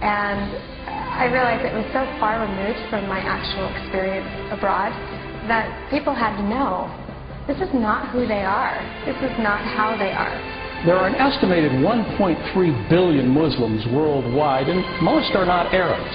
And I realized it was so far removed from my actual experience abroad that people had to know, this is not who they are. This is not how they are. There are an estimated 1.3 billion Muslims worldwide, and most are not Arabs.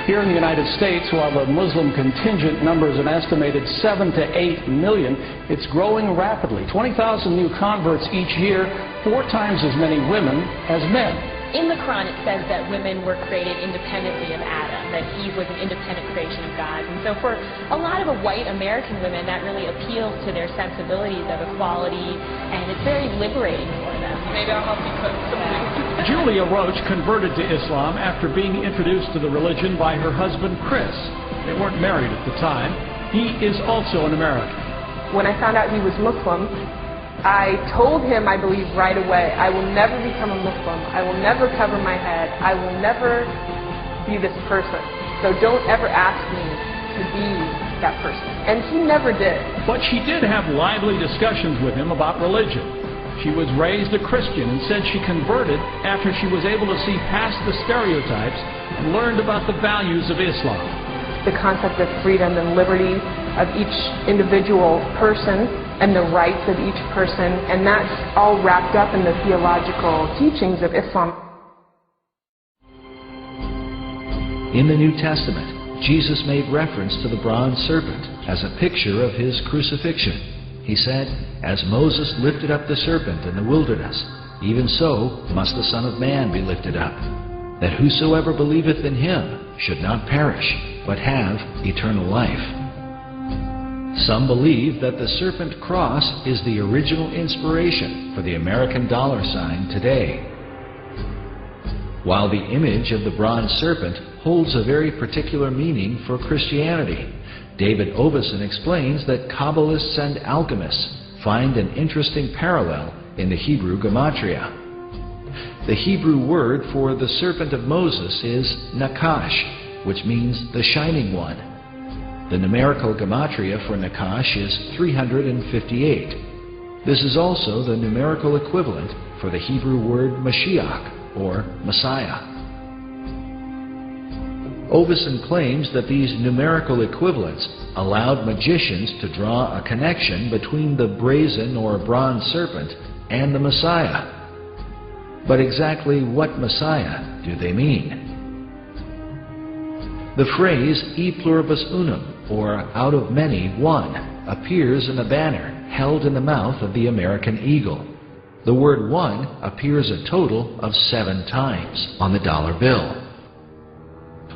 Here in the United States, while the Muslim contingent numbers an estimated 7 to 8 million, it's growing rapidly. 20,000 new converts each year, 4 times as many women as men. In the Quran, it says that women were created independently of Adam, that Eve was an independent creation of God. And so for a lot of white American women, that really appeals to their sensibilities of equality, and it's very liberating for them. Maybe I'll help you cook something. Julia Roach converted to Islam after being introduced to the religion by her husband, Chris. They weren't married at the time. He is also an American. When I found out he was Muslim, I told him, I believe, right away, I will never become a Muslim. I will never cover my head. I will never be this person. So don't ever ask me to be that person. And he never did. But she did have lively discussions with him about religion. She was raised a Christian and said she converted after she was able to see past the stereotypes and learned about the values of Islam. The concept of freedom and liberty of each individual person and the rights of each person, and that's all wrapped up in the theological teachings of Islam. In the New Testament, Jesus made reference to the bronze serpent as a picture of his crucifixion. He said, "As Moses lifted up the serpent in the wilderness, even so must the Son of Man be lifted up, that whosoever believeth in him should not perish, but have eternal life." Some believe that the serpent cross is the original inspiration for the American dollar sign today. While the image of the bronze serpent holds a very particular meaning for Christianity, David Oveson explains that Kabbalists and alchemists find an interesting parallel in the Hebrew gematria. The Hebrew word for the serpent of Moses is Nakash, which means the shining one. The numerical gematria for Nakash is 358. This is also the numerical equivalent for the Hebrew word Mashiach, or Messiah. Oveson claims that these numerical equivalents allowed magicians to draw a connection between the brazen or bronze serpent and the Messiah. But exactly what Messiah do they mean? The phrase e pluribus unum, or out of many, one, appears in the banner held in the mouth of the American eagle. The word one appears a total of 7 times on the dollar bill.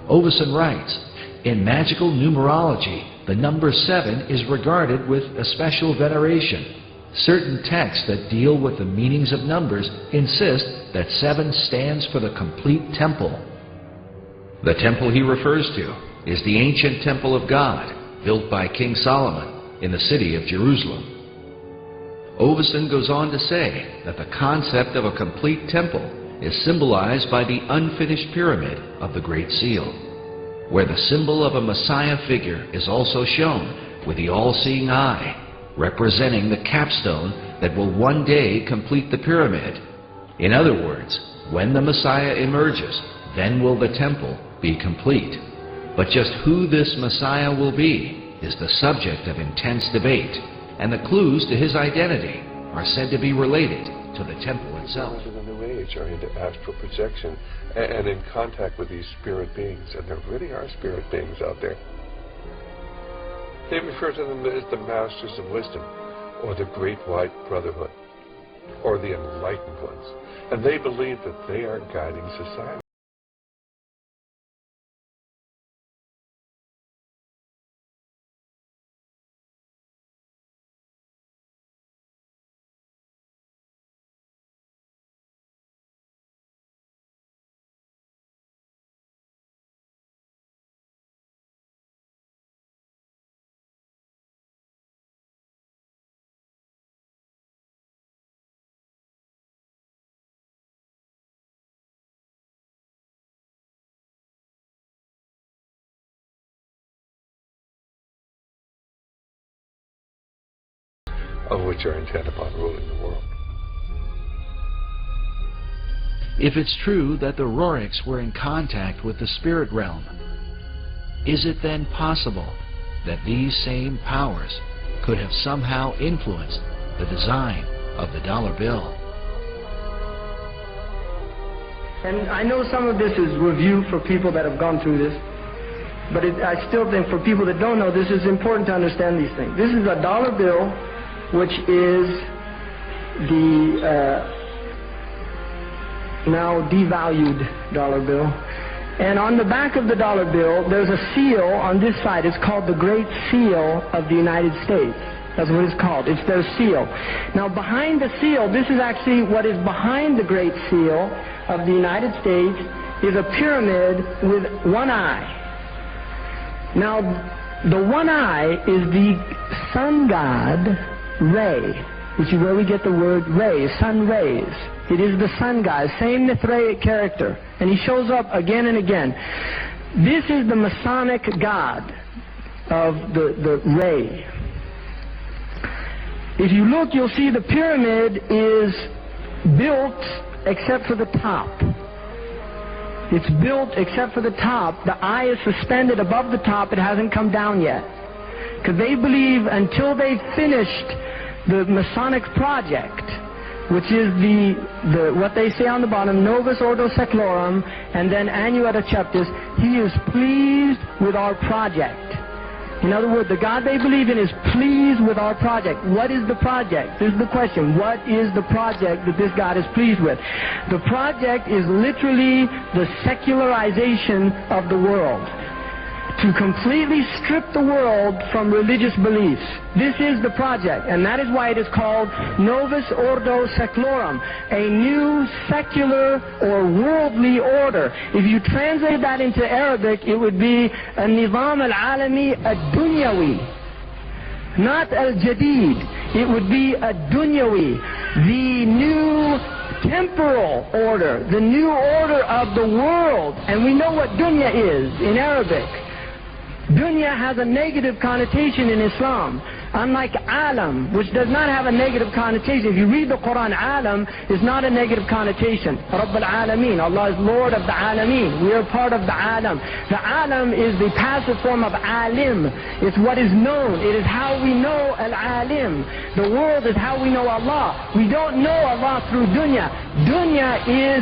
Oveson writes, "In magical numerology, the number 7 is regarded with a special veneration. Certain texts that deal with the meanings of numbers insist that 7 stands for the complete temple." The temple he refers to is the ancient temple of God, built by King Solomon in the city of Jerusalem. Oveson goes on to say that the concept of a complete temple is symbolized by the unfinished pyramid of the Great Seal, where the symbol of a Messiah figure is also shown with the all-seeing eye, representing the capstone that will one day complete the pyramid. In other words, when the Messiah emerges, then will the temple be complete. But just who this Messiah will be is the subject of intense debate, and the clues to his identity are said to be related to the temple itself. In the New Age are into astral projection and in contact with these spirit beings, and there really are spirit beings out there. They refer to them as the Masters of Wisdom, or the Great White Brotherhood, or the Enlightened Ones, and they believe that they are guiding society. Of which are intent upon ruling the world. If it's true that the Roriks were in contact with the spirit realm, is it then possible that these same powers could have somehow influenced the design of the dollar bill? And I know some of this is review for people that have gone through this, but I still think for people that don't know, this is important to understand these things. This is a dollar bill, which is the now devalued dollar bill. And on the back of the dollar bill, there's a seal on this side. It's called the Great Seal of the United States. That's what it's called. It's their seal. Now, behind the seal, this is actually what is behind the Great Seal of the United States, is a pyramid with one eye. Now, the one eye is the sun god, Re, which is where we get the word ray, sun rays. It is the sun god, same Mithraic character. And he shows up again and again. This is the Masonic god of the ray. If you look, you'll see the pyramid is built except for the top. It's built except for the top. The eye is suspended above the top. It hasn't come down yet. Because they believe until they've finished the Masonic project, which is the what they say on the bottom, Novus Ordo Seclorum, and then Annua Receptus, he is pleased with our project. In other words, the God they believe in is pleased with our project. What is the project? This is the question. What is the project that this God is pleased with? The project is literally the secularization of the world. To completely strip the world from religious beliefs. This is the project, and that is why it is called Novus Ordo Seclorum, a new secular or worldly order. If you translate that into Arabic, it would be Al-Nizam Al-Alami Ad-Dunyawi, not Al-Jadid. It would be Ad-Dunyawi, the new temporal order, the new order of the world. And we know what dunya is in Arabic. Dunya has a negative connotation in Islam, unlike alam, which does not have a negative connotation. If you read the Quran, alam is not a negative connotation. Rabb al-Alameen, Allah is Lord of the Alameen. We are part of the alam. The alam is the passive form of alim. It's what is known. It is how we know al-alim. The world is how we know Allah. We don't know Allah through dunya. Dunya is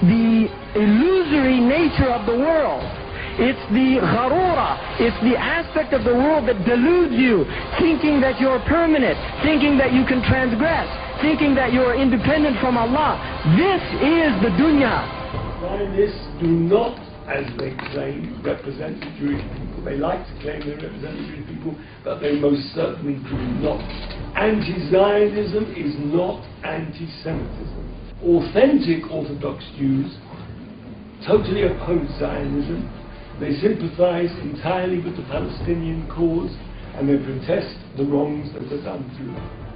the illusory nature of the world. It's the gharura, it's the aspect of the world that deludes you, thinking that you're permanent, thinking that you can transgress, thinking that you're independent from Allah. This is the dunya. Zionists do not, as they claim, represent the Jewish people. They like to claim they represent the Jewish people, but they most certainly do not. Anti-Zionism is not anti-Semitism. Authentic Orthodox Jews totally oppose Zionism. They sympathize entirely with the Palestinian cause, and they protest the wrongs that are done to them.